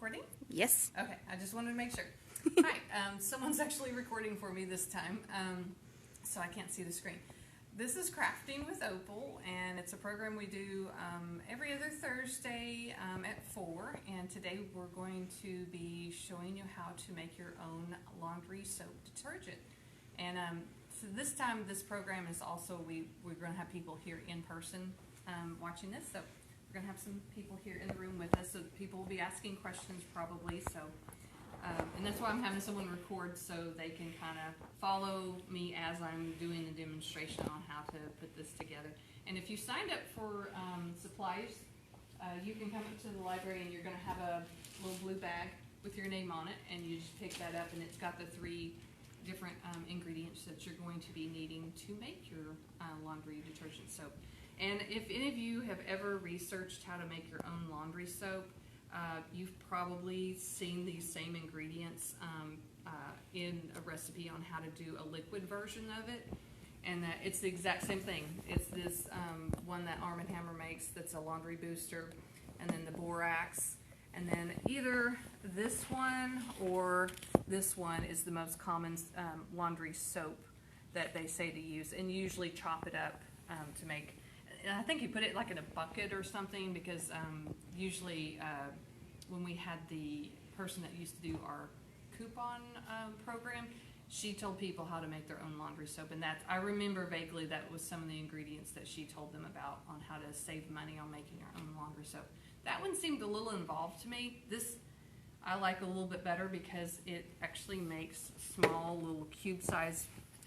recording? Yes. Okay, I just wanted to make sure. Hi, someone's actually recording for me this time, so I can't see the screen. This is Crafting with Opal, and it's a program we do every other Thursday at 4, and today we're going to be showing you how to make your own laundry soap detergent. And so this time, this program is also, we're going to have people here in person watching this, so we're going to have some people here in the room with us, so people will be asking questions probably, so and that's why I'm having someone record so they can kind of follow me as I'm doing the demonstration on how to put this together. And if you signed up for supplies, you can come up to the library and you're going to have a little blue bag with your name on it, and you just pick that up and it's got the 3 different ingredients that you're going to be needing to make your laundry detergent soap. And if any of you have ever researched how to make your own laundry soap, you've probably seen these same ingredients in a recipe on how to do a liquid version of it, and it's the exact same thing. It's this one that Arm & Hammer makes that's a laundry booster, and then the borax, and then either this one or this one is the most common laundry soap that they say to use, and usually chop it up to make. And I think you put it like in a bucket or something, because usually when we had the person that used to do our coupon program, she told people how to make their own laundry soap, and I remember vaguely that was some of the ingredients that she told them about on how to save money on making your own laundry soap. That one seemed a little involved to me. This I like a little bit better because it actually makes small little cube-sized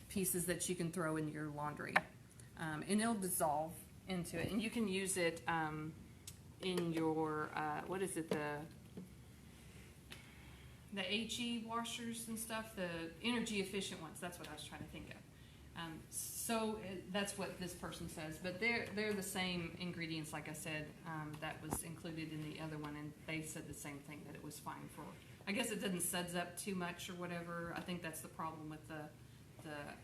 pieces that you can throw in your laundry, and it'll dissolve into it, and you can use it in your what is it, the HE washers and stuff, the energy efficient ones. That's what I was trying to think of. So that's what this person says, but they're the same ingredients, like I said, that was included in the other one, and they said the same thing, that it was fine for. I guess it doesn't suds up too much or whatever. I think that's the problem with the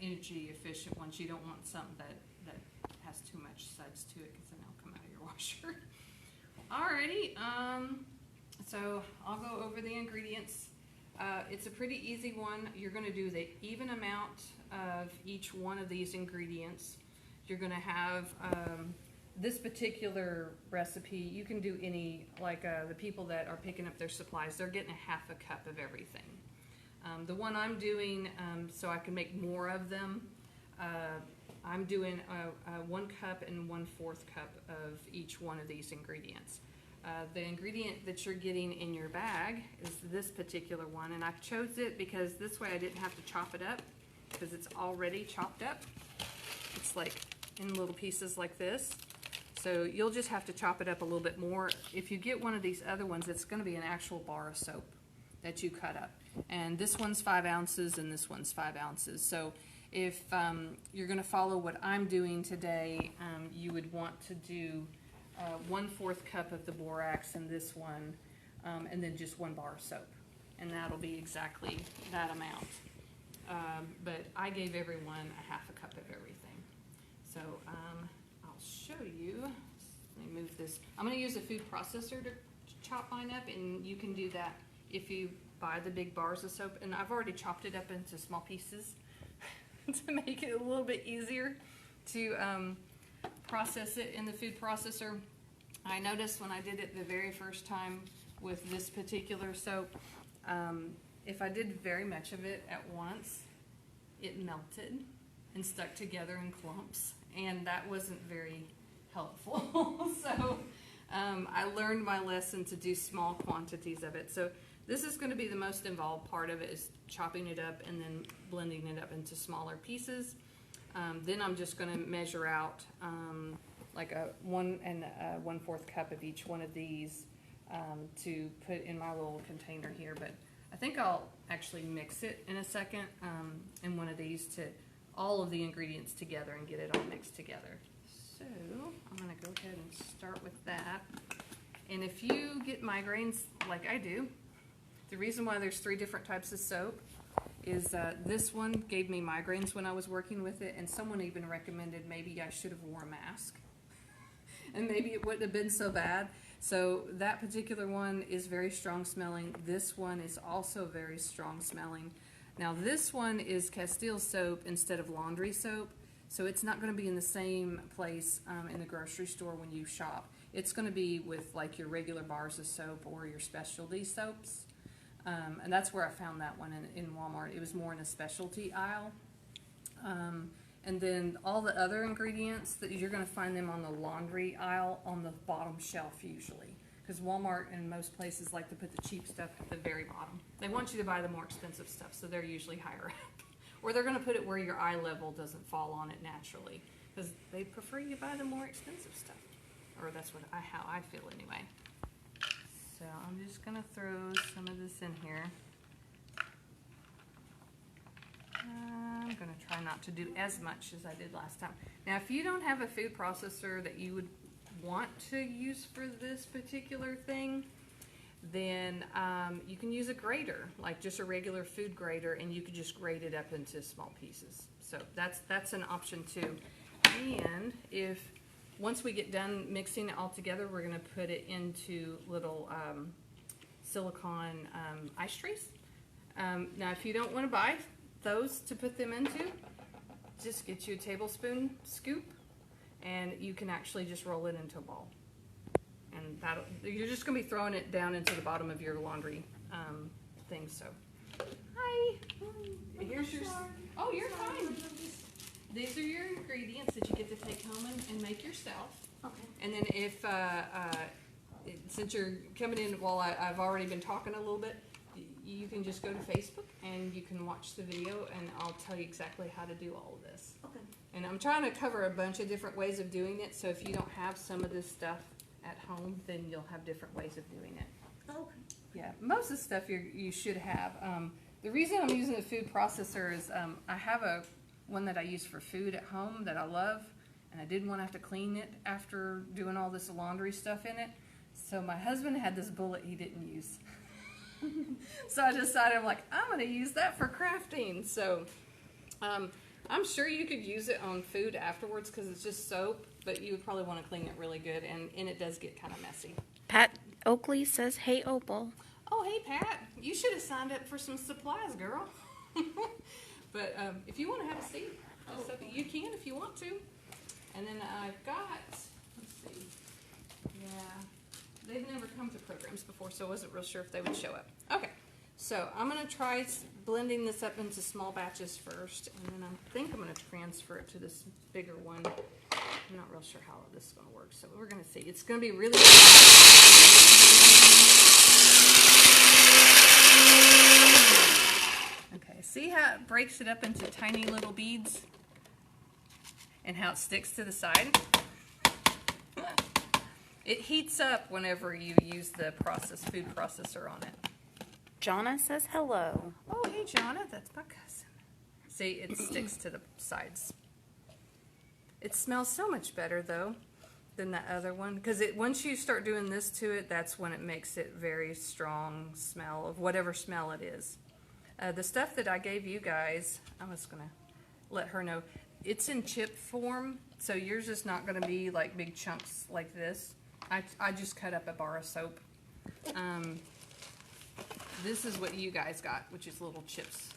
energy efficient ones. You don't want something that has too much suds to it, because then it'll come out of your washer. Alrighty, so I'll go over the ingredients. It's a pretty easy one. You're going to do the even amount of each one of these ingredients. You're going to have this particular recipe. You can do any, like the people that are picking up their supplies, they're getting a ½ cup of everything. The one I'm doing, so I can make more of them, I'm doing 1 cup and 1/4 cup of each one of these ingredients. The ingredient that you're getting in your bag is this particular one, and I chose it because this way I didn't have to chop it up, because it's already chopped up. It's like in little pieces like this. So you'll just have to chop it up a little bit more. If you get one of these other ones, it's going to be an actual bar of soap that you cut up. And this one's 5 ounces and this one's 5 ounces. So if you're going to follow what I'm doing today, you would want to do 1/4 cup of the borax in this one, and then just 1 bar of soap. And that'll be exactly that amount. But I gave everyone a ½ cup of everything. So I'll show you. Let me move this. I'm going to use a food processor to chop mine up, and you can do that if you buy the big bars of soap. And I've already chopped it up into small pieces to make it a little bit easier to process it in the food processor. I noticed when I did it the very first time with this particular soap, if I did very much of it at once, it melted and stuck together in clumps, and that wasn't very helpful. So I learned my lesson to do small quantities of it. So this is going to be the most involved part of it, is chopping it up and then blending it up into smaller pieces. Then I'm just going to measure out like a 1 1/4 cup of each one of these to put in my little container here. But I think I'll actually mix it in a second in one of these, to all of the ingredients together and get it all mixed together. So I'm going to go ahead and start with that. And if you get migraines like I do, the reason why there's 3 different types of soap is this one gave me migraines when I was working with it, and someone even recommended maybe I should have worn a mask, and maybe it wouldn't have been so bad. So that particular one is very strong smelling. This one is also very strong smelling. Now this one is Castile soap instead of laundry soap, so it's not going to be in the same place in the grocery store when you shop. It's going to be with like your regular bars of soap or your specialty soaps. And that's where I found that one in Walmart. It was more in a specialty aisle. And then all the other ingredients, that you're going to find them on the laundry aisle on the bottom shelf usually. Because Walmart and most places like to put the cheap stuff at the very bottom. They want you to buy the more expensive stuff, so they're usually higher up. Or they're going to put it where your eye level doesn't fall on it naturally. Because they prefer you buy the more expensive stuff. Or that's what how I feel anyway. So I'm just going to throw some of this in here. I'm going to try not to do as much as I did last time. Now, if you don't have a food processor that you would want to use for this particular thing, then you can use a grater, like just a regular food grater, and you could just grate it up into small pieces. So that's an option too. And if once we get done mixing it all together, we're going to put it into little silicone ice trays. Now, if you don't want to buy those to put them into, just get you a tablespoon scoop, and you can actually just roll it into a ball. And you're just going to be throwing it down into the bottom of your laundry thing. So, hi. Here's your. Oh, you're fine. These are your ingredients that you get to take home and make yourself. Okay. And then if, since you're coming in while I've already been talking a little bit, you can just go to Facebook and you can watch the video, and I'll tell you exactly how to do all of this. Okay. And I'm trying to cover a bunch of different ways of doing it, so if you don't have some of this stuff at home, then you'll have different ways of doing it. Okay. Yeah, most of the stuff you should have. The reason I'm using the food processor is I have one that I use for food at home that I love, and I didn't want to have to clean it after doing all this laundry stuff in it. So my husband had this bullet he didn't use. So I decided, I'm like, I'm going to use that for crafting. So I'm sure you could use it on food afterwards because it's just soap, but you would probably want to clean it really good, and it does get kind of messy. Pat Oakley says, "Hey, Opal." Oh, hey, Pat. You should have signed up for some supplies, girl. But if you want to have a seat, you can if you want to. And then I've got, let's see, yeah, they've never come to programs before, so I wasn't real sure if they would show up. Okay, so I'm going to try blending this up into small batches first, and then I think I'm going to transfer it to this bigger one. I'm not real sure how this is going to work, so we're going to see. It's going to be really okay, see how it breaks it up into tiny little beads and how it sticks to the side? It heats up whenever you use the food processor on it. Jonna says hello. Oh, hey, Jonna, that's my cousin. See, it sticks to the sides. It smells so much better, though, than that other one. Because once you start doing this to it, that's when it makes it very strong smell of whatever smell it is. The stuff that I gave you guys, I'm just going to let her know, it's in chip form, so yours is not going to be like big chunks like this. I just cut up a bar of soap. This is what you guys got, which is little chips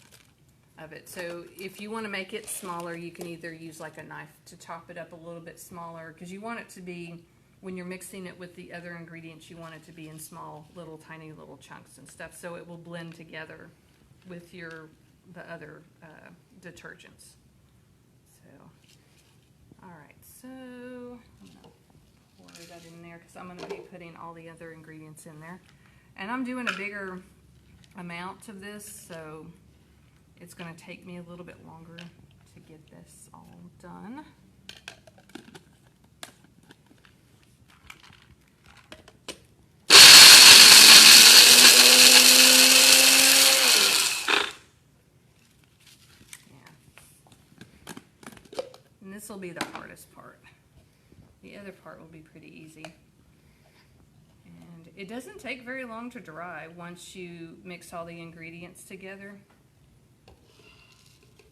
of it. So if you want to make it smaller, you can either use like a knife to chop it up a little bit smaller, because you want it to be, when you're mixing it with the other ingredients, you want it to be in small, tiny little chunks and stuff, so it will blend together with the other detergents. So, all right, so I'm gonna pour that in there because I'm gonna be putting all the other ingredients in there, and I'm doing a bigger amount of this, so it's gonna take me a little bit longer to get this all done. This will be the hardest part. The other part will be pretty easy. And it doesn't take very long to dry once you mix all the ingredients together.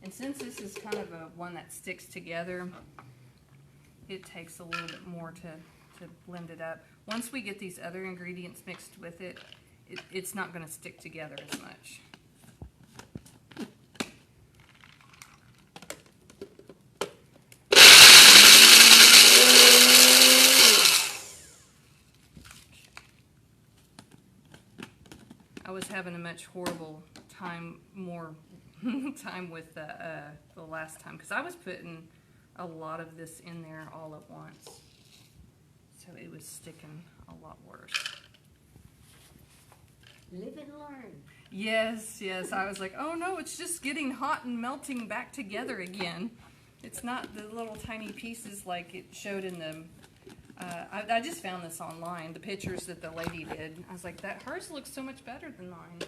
And since this is kind of one that sticks together, it takes a little bit more to blend it up. once we get these other ingredients mixed with it, it's not going to stick together as much. I was having a much horrible time, more time with the last time, because I was putting a lot of this in there all at once. So it was sticking a lot worse. Live and learn. Yes, yes. I was like, oh no, it's just getting hot and melting back together again. It's not the little tiny pieces like it showed in the... I just found this online, the pictures that the lady did. I was like, that hers looks so much better than mine.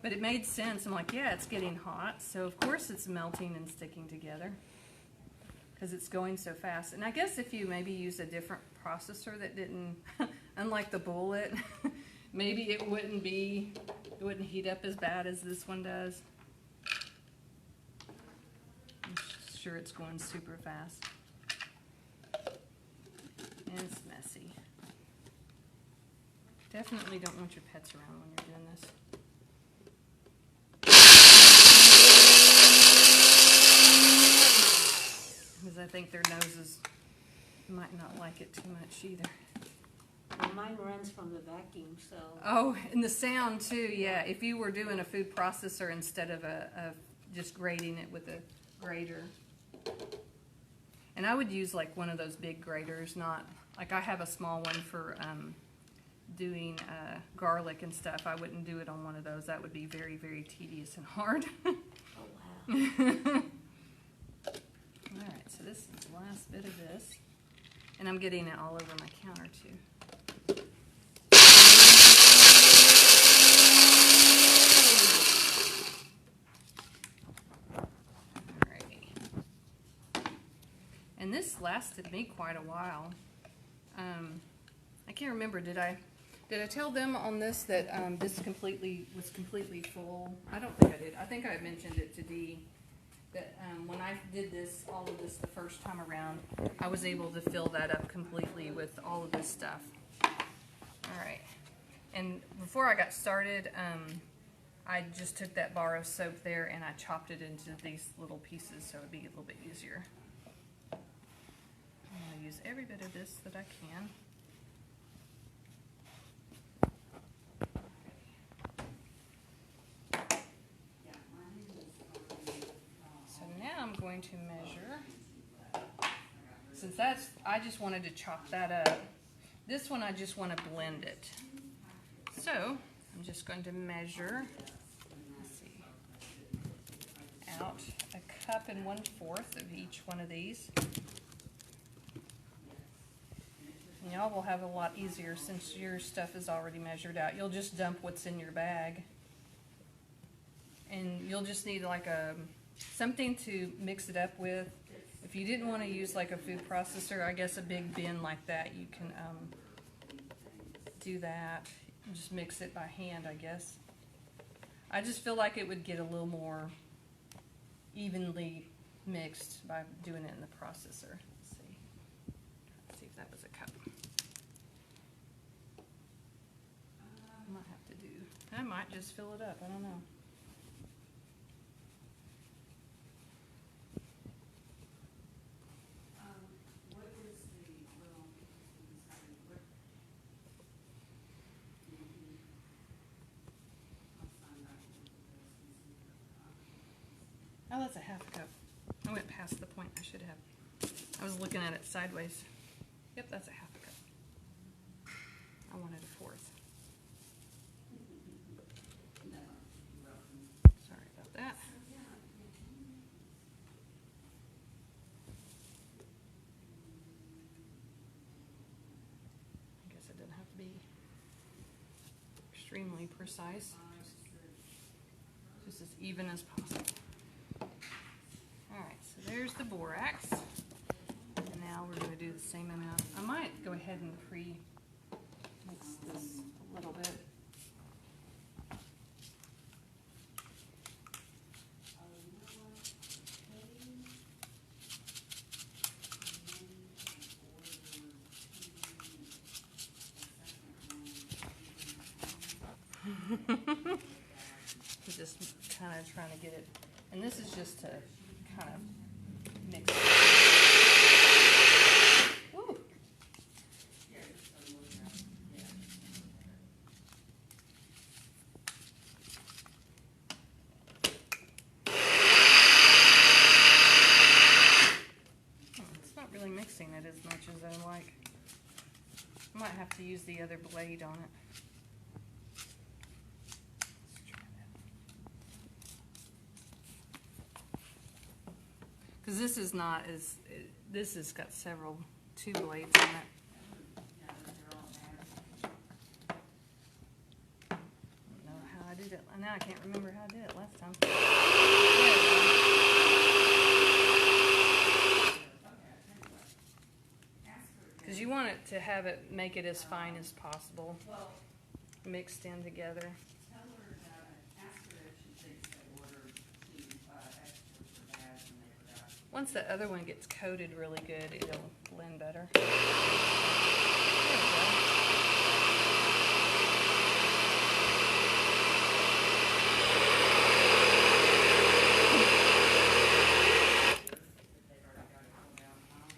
But it made sense. I'm like, yeah, it's getting hot, so of course it's melting and sticking together because it's going so fast. And I guess if you maybe use a different processor that didn't, unlike the bullet, maybe it wouldn't heat up as bad as this one does. I'm sure it's going super fast. And it's messy. Definitely don't want your pets around when you're doing this. Because I think their noses might not like it too much either. Well, mine runs from the vacuum, so. Oh, and the sound too, yeah. If you were doing a food processor instead of just grating it with a grater. And I would use like one of those big graters, not, like I have a small one for doing garlic and stuff. I wouldn't do it on one of those. That would be very, very tedious and hard. Oh, wow. Alright, so this is the last bit of this. And I'm getting it all over my counter too. Alrighty. And this lasted me quite a while. I can't remember, did I tell them on this that this was completely full? I don't think I did. I think I mentioned it to Dee. That when I did all of this the first time around, I was able to fill that up completely with all of this stuff. Alright, and before I got started, I just took that bar of soap there and I chopped it into these little pieces so it would be a little bit easier. I'm going to use every bit of this that I can. I'm going to measure, since I just wanted to chop that up. This one I just want to blend it. So I'm just going to measure, let's see, out 1 1/4 of each one of these. And y'all will have a lot easier since your stuff is already measured out. You'll just dump what's in your bag. And you'll just need like something to mix it up with. If you didn't want to use like a food processor, I guess a big bin like that, you can do that. Just mix it by hand, I guess. I just feel like it would get a little more evenly mixed by doing it in the processor. Let's see if that was a cup. I might just fill it up, I don't know. Oh, that's a 1/2 cup. I went past the point I should have. I was looking at it sideways. Yep, that's a 1/2 cup. I wanted a 1/4. Sorry about that. I guess it didn't have to be extremely precise. Just as even as possible. Alright, so there's the borax. And now we're going to do the same amount. I might go ahead and pre-mix this a little bit. Just kind of trying to get it, and this is just to kind of mix it. Woo. It's not really mixing it as much as I like. I might have to use the other blade on it. Because this is not as, this has got two blades on it. I don't know how I did it. Now I can't remember how I did it last time. Because you want it to have it, make it as fine as possible, mixed in together. Once the other one gets coated really good, it'll blend better. There we go.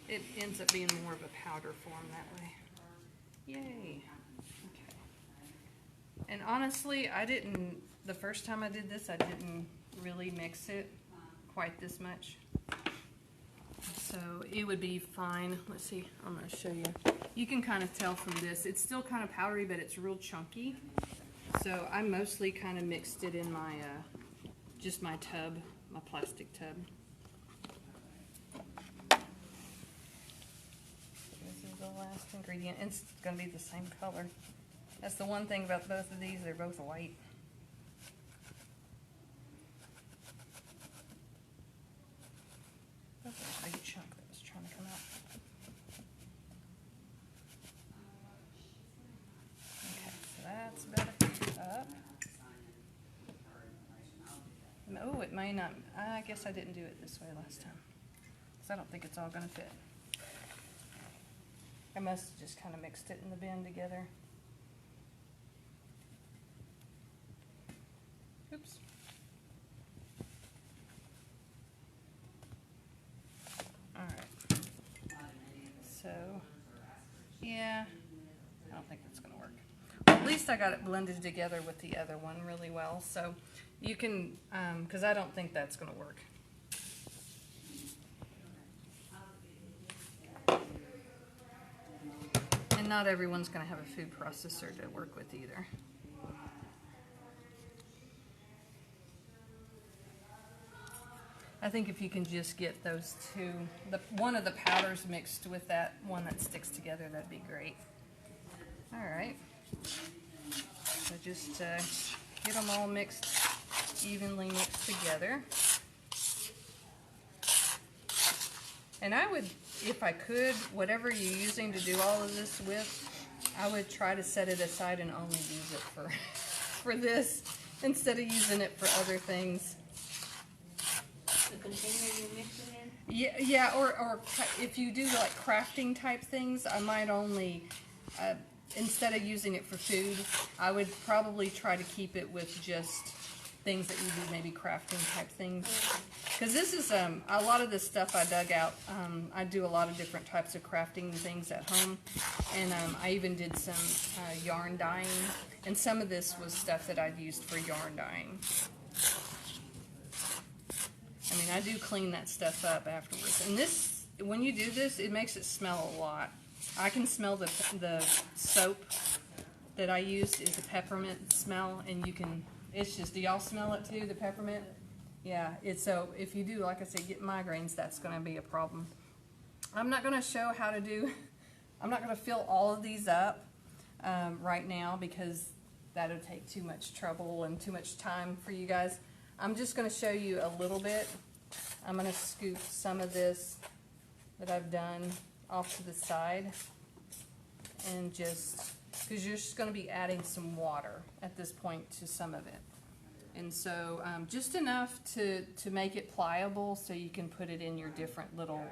It ends up being more of a powder form that way. Yay. Okay. And honestly, the first time I did this, I didn't really mix it quite this much. So it would be fine. Let's see, I'm going to show you. You can kind of tell from this, it's still kind of powdery, but it's real chunky. So I mostly kind of mixed it in my, just my tub, my plastic tub. This is the last ingredient. It's going to be the same color. That's the one thing about both of these, they're both white. That's a big chunk that was trying to come out. Okay, so that's better up. Oh, it may not. I guess I didn't do it this way last time, because I don't think it's all going to fit. I must have just kind of mixed it in the bin together. Oops. So, yeah, I don't think that's going to work. Well, at least I got it blended together with the other one really well. So you can, because I don't think that's going to work. And not everyone's going to have a food processor to work with either. I think if you can just get those two, one of the powders mixed with that one that sticks together, that'd be great. All right. So just get them all mixed, evenly mixed together. And I would, if I could, whatever you're using to do all of this with, I would try to set it aside and only use it for this instead of using it for other things. The container you mix it in? Yeah, or if you do like crafting type things, I might only, instead of using it for food, I would probably try to keep it with just things that you do, maybe crafting type things. Because this is, a lot of this stuff I dug out, I do a lot of different types of crafting things at home. And I even did some yarn dyeing. And some of this was stuff that I'd used for yarn dyeing. I mean, I do clean that stuff up afterwards. And this, when you do this, it makes it smell a lot. I can smell the soap that I used is a peppermint smell, and you can, it's just, do y'all smell it too, the peppermint? Yeah, it's, so if you do, like I said, get migraines, that's going to be a problem. I'm not going to show how to do, I'm not going to fill all of these up right now because that would take too much trouble and too much time for you guys. I'm just going to show you a little bit. I'm going to scoop some of this that I've done off to the side, and just, because you're just going to be adding some water at this point to some of it. And so just enough to make it pliable so you can put it in your different little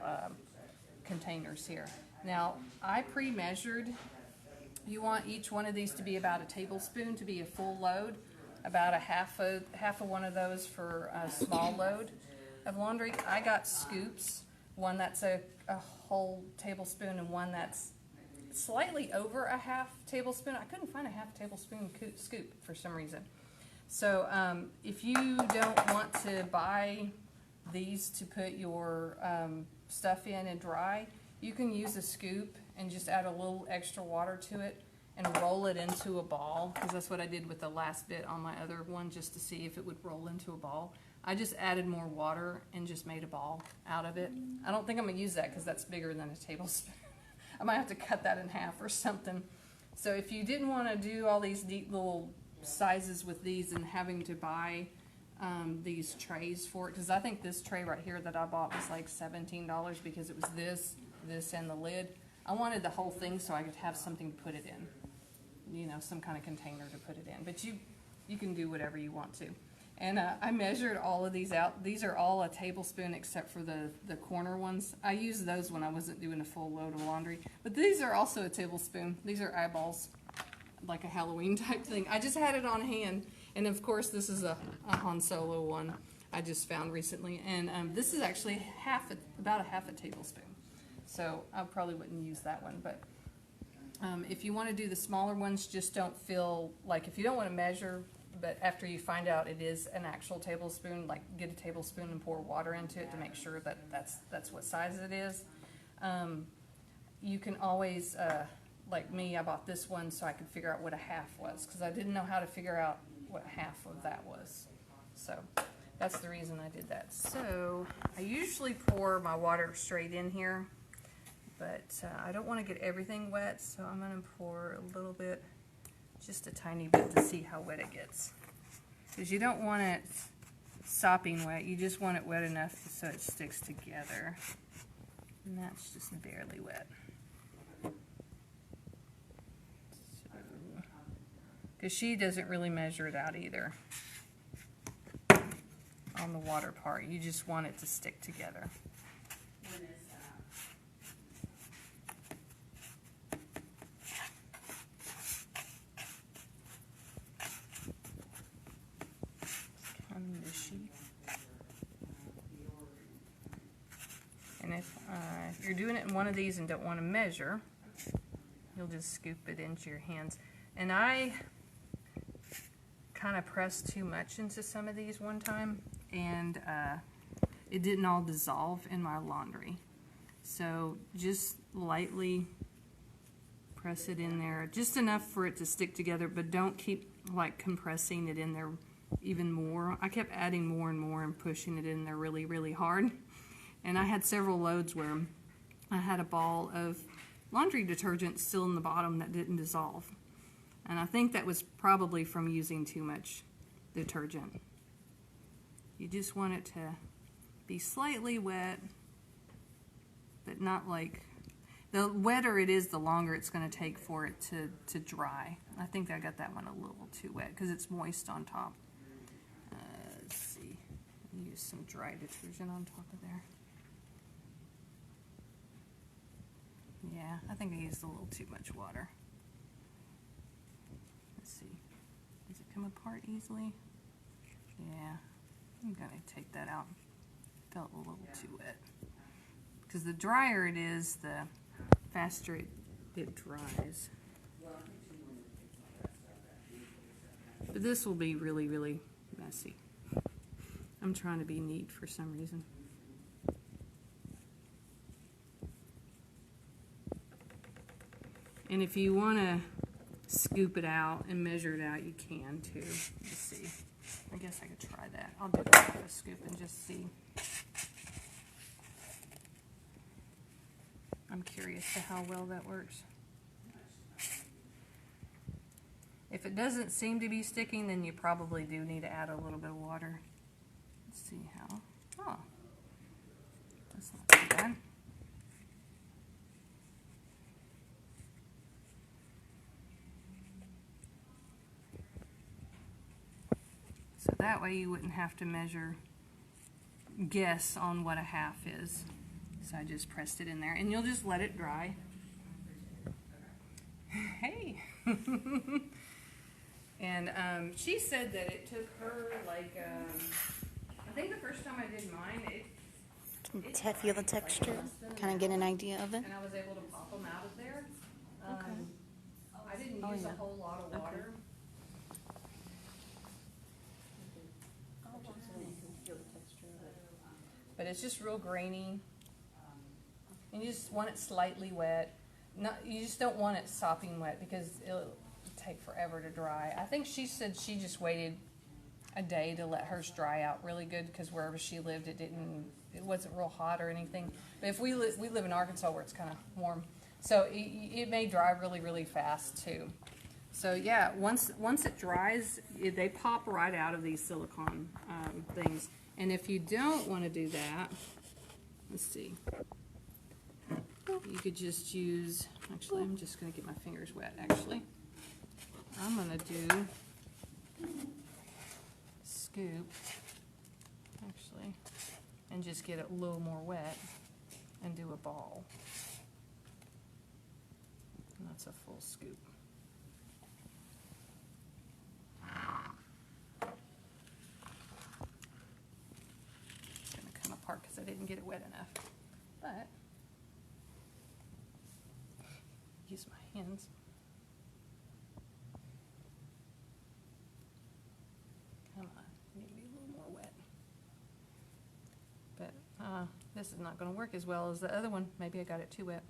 containers here. Now, I pre-measured. You want each one of these to be about a tablespoon to be a full load. about a half of one of those for a small load of laundry. I got scoops, one that's a whole tablespoon and one that's slightly over a half tablespoon. I couldn't find a half tablespoon scoop for some reason. So if you don't want to buy these to put your stuff in and dry, you can use a scoop and just add a little extra water to it and roll it into a ball, because that's what I did with the last bit on my other one, just to see if it would roll into a ball. I just added more water and just made a ball out of it. I don't think I'm going to use that because that's bigger than a tablespoon. I might have to cut that in half or something. So if you didn't want to do all these neat little sizes with these and having to buy these trays for it, because I think this tray right here that I bought was like $17 because it was this, and the lid. I wanted the whole thing so I could have something to put it in, you know, some kind of container to put it in. But you can do whatever you want to. And I measured all of these out. These are all a tablespoon except for the corner ones. I used those when I wasn't doing a full load of laundry. But these are also a tablespoon. These are eyeballs, like a Halloween type thing. I just had it on hand. And of course, this is a Han Solo one I just found recently. And this is actually about a half a tablespoon. So I probably wouldn't use that one. But if you want to do the smaller ones, just don't feel like, if you don't want to measure, but after you find out it is an actual tablespoon, like get a tablespoon and pour water into it to make sure that that's what size it is. You can always, like me, I bought this one so I could figure out what a half was, because I didn't know how to figure out what half of that was. So that's the reason I did that. So I usually pour my water straight in here, but I don't want to get everything wet, so I'm going to pour a little bit, just a tiny bit, to see how wet it gets. Because you don't want it sopping wet, you just want it wet enough so it sticks together. And that's just barely wet. Because she doesn't really measure it out either on the water part. You just want it to stick together. And if you're doing it in one of these and don't want to measure, you'll just scoop it into your hands. And I kind of pressed too much into some of these one time, and it didn't all dissolve in my laundry. So just lightly press it in there, just enough for it to stick together, but don't keep like compressing it in there even more. I kept adding more and more and pushing it in there really, really hard. And I had several loads where I had a ball of laundry detergent still in the bottom that didn't dissolve. And I think that was probably from using too much detergent. You just want it to be slightly wet, but not like, the wetter it is, the longer it's going to take for it to dry. I think I got that one a little too wet because it's moist on top. Let's see, use some dry detergent on top of there. Yeah, I think I used a little too much water. Let's see, does it come apart easily? Yeah, I'm gonna take that out. Felt a little too wet. Because the drier it is, the faster it dries. But this will be really, really messy. I'm trying to be neat for some reason. And if you want to scoop it out and measure it out, you can too. Let's see. I guess I could try that. I'll do that with a scoop and just see. I'm curious to how well that works. If it doesn't seem to be sticking, then you probably do need to add a little bit of water. Let's see how. Oh, that's not too bad. So that way you wouldn't have to guess on what a half is. So I just pressed it in there, and you'll just let it dry. Hey! And she said that it took her like, I think the first time I did mine, Feel the texture? Kind of get an idea of it? and I was able to pop them out of there. Okay. I didn't Oh, use yeah. a whole lot of water. But it's just real grainy. And you just want it slightly wet. You just don't want it sopping wet because it'll take forever to dry. I think she said she just waited a day to let hers dry out really good because wherever she lived, it wasn't real hot or anything. But if we live in Arkansas where it's kind of warm, so it may dry really, really fast too. So yeah, once it dries, they pop right out of these silicone things. And if you don't want to do that, let's see. You could just use, actually, I'm just going to get my fingers wet, actually. I'm going to do scoop, actually, and just get it a little more wet and do a ball. And that's a full scoop. It's going to come apart because I didn't get it wet enough. But use my hands. Come on, need to be a little more wet. But this is not going to work as well as the other one. Maybe I got it too wet.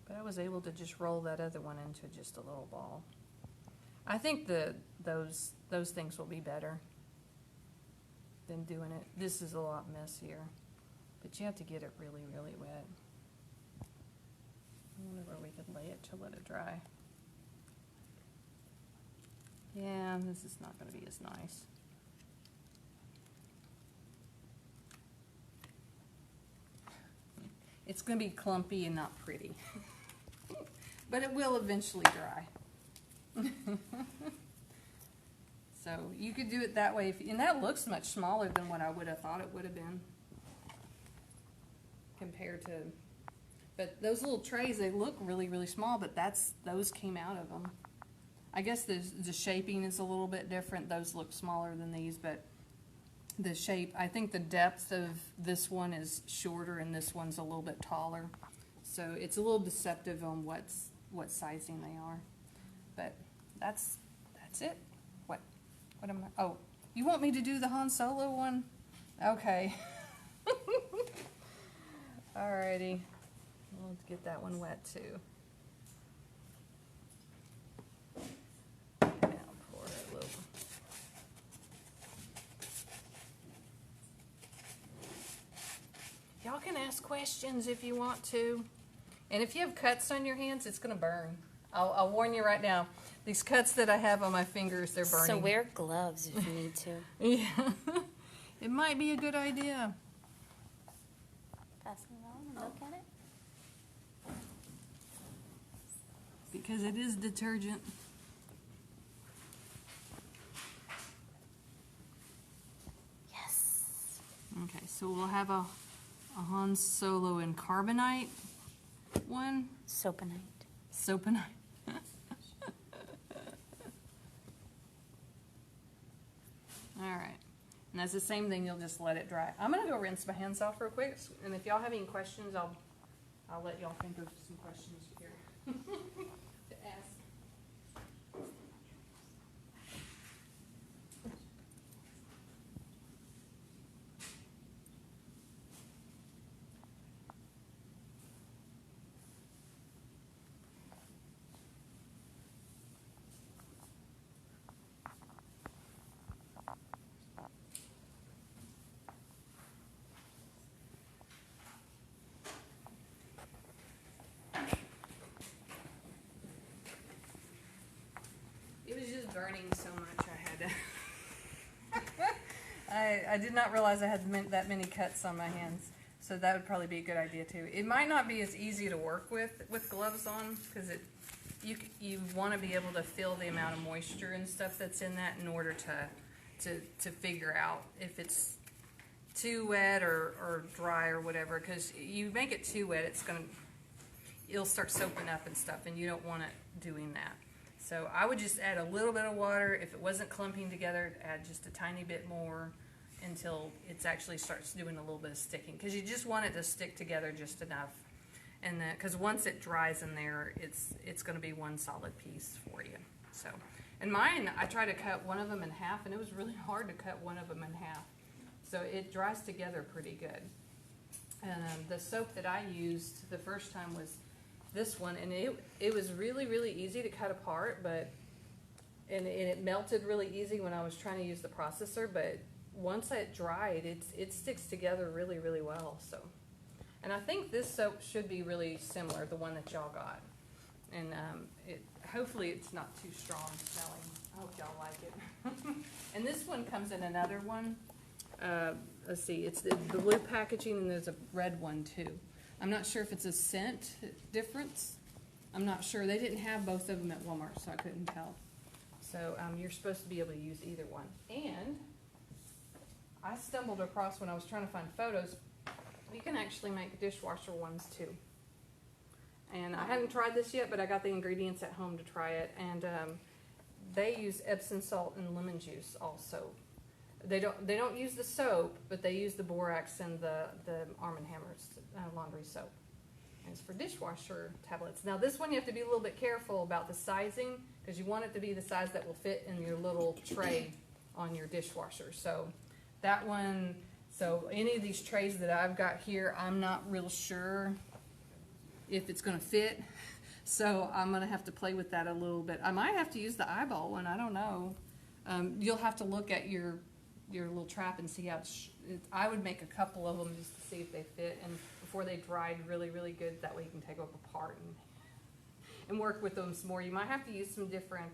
But I was able to just roll that other one into just a little ball. I think those things will be better than doing it. This is a lot messier, but you have to get it really, really wet. I wonder where we could lay it to let it dry. Yeah, this is not going to be as nice. It's going to be clumpy and not pretty. But it will eventually dry. So you could do it that way. And that looks much smaller than what I would have thought it would have been. Compared to... But those little trays, they look really, really small, but those came out of them. I guess the shaping is a little bit different. Those look smaller than these, but the shape, I think the depth of this one is shorter and this one's a little bit taller. So it's a little deceptive on what sizing they are. But that's it. What am I? Oh, you want me to do the Han Solo one? Okay. Alrighty. We'll get that one wet too. Now pour it a little. Y'all can ask questions if you want to. And if you have cuts on your hands, it's going to burn. I'll warn you right now. These cuts that I have on my fingers, they're burning. So wear gloves if you need to. Yeah. It might be a good idea. Pass it on and look at it. Because it is detergent. Yes. Okay, so we'll have a Han Solo and carbonite one. Soapanite. Soapanite. Alright. And that's the same thing, you'll just let it dry. I'm going to go rinse my hands off real quick, and if y'all have any questions, I'll let y'all think of some questions here to ask. Burning so much, I had to. I did not realize I had that many cuts on my hands, so that would probably be a good idea too. It might not be as easy to work with gloves on because you want to be able to feel the amount of moisture and stuff that's in that in order to figure out if it's too wet or dry or whatever. Because you make it too wet, it'll start soaking up and stuff, and you don't want it doing that. So I would just add a little bit of water. If it wasn't clumping together, add just a tiny bit more until it actually starts doing a little bit of sticking, because you just want it to stick together just enough. And because once it dries in there, it's going to be one solid piece for you. So, and mine, I tried to cut one of them in half, and it was really hard to cut one of them in half. So it dries together pretty good. And the soap that I used the first time was this one, and it was really easy to cut apart, but and it melted really easy when I was trying to use the processor. But once it dried, it sticks together really well. So, and I think this soap should be really similar, the one that y'all got. And hopefully it's not too strong smelling. I hope y'all like it. And this one comes in another one. Let's see, it's the blue packaging, and there's a red one too. I'm not sure if it's a scent difference. I'm not sure. They didn't have both of them at Walmart, so I couldn't tell. So you're supposed to be able to use either one. And I stumbled across, when I was trying to find photos, you can actually make dishwasher ones too. And I hadn't tried this yet, but I got the ingredients at home to try it. And they use Epsom salt and lemon juice also. They don't use the soap, but they use the borax and the Arm & Hammer's laundry soap. And it's for dishwasher tablets. Now this one you have to be a little bit careful about the sizing, because you want it to be the size that will fit in your little tray on your dishwasher. So that one, so any of these trays that I've got here, I'm not real sure if it's going to fit. So I'm going to have to play with that a little bit. I might have to use the eyeball one. I don't know. You'll have to look at your little trap and see how I would make a couple of them just to see if they fit, and before they dried really good, that way you can take them apart and work with them some more. You might have to use some different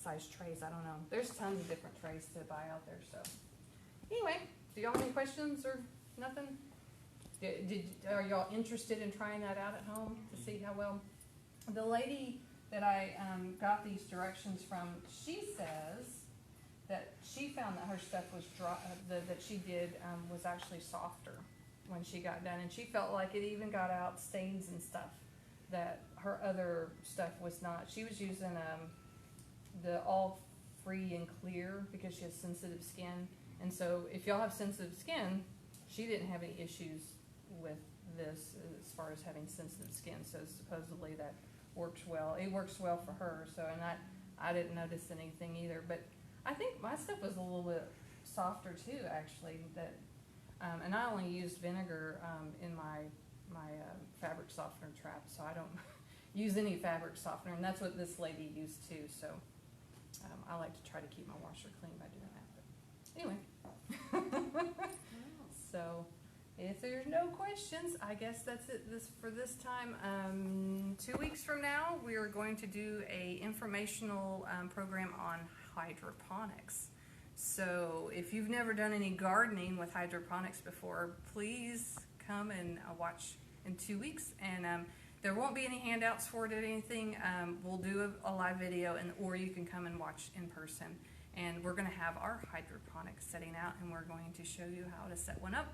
size trays. I don't know. There's tons of different trays to buy out there. So anyway, do y'all have any questions or nothing? Are y'all interested in trying that out at home to see how well? The lady that I got these directions from, she says that she found that her stuff was dry, that she did was actually softer when she got done, and she felt like it even got out stains and stuff that her other stuff was not. She was using the all free and clear because she has sensitive skin, and so if y'all have sensitive skin, she didn't have any issues with this as far as having sensitive skin. So supposedly that works well. It works well for her. So, and I didn't notice anything either, but I think my stuff was a little bit softer too, actually. That, and I only used vinegar in my fabric softener trap, so I don't use any fabric softener, and that's what this lady used too. So I like to try to keep my washer clean by doing that. But anyway, so if there's no questions, I guess that's it for this time. 2 weeks from now, we are going to do a informational program on hydroponics. So if you've never done any gardening with hydroponics before, please come and watch in 2 weeks. And there won't be any handouts for it or anything. We'll do a live video, or you can come and watch in person. And we're going to have our hydroponics setting out, and we're going to show you how to set one up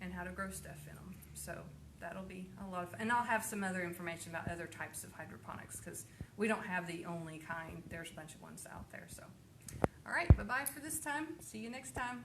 and how to grow stuff in them. So that'll be a lot of fun. And I'll have some other information about other types of hydroponics, because we don't have the only kind. There's a bunch of ones out there. So, all right, bye-bye for this time. See you next time.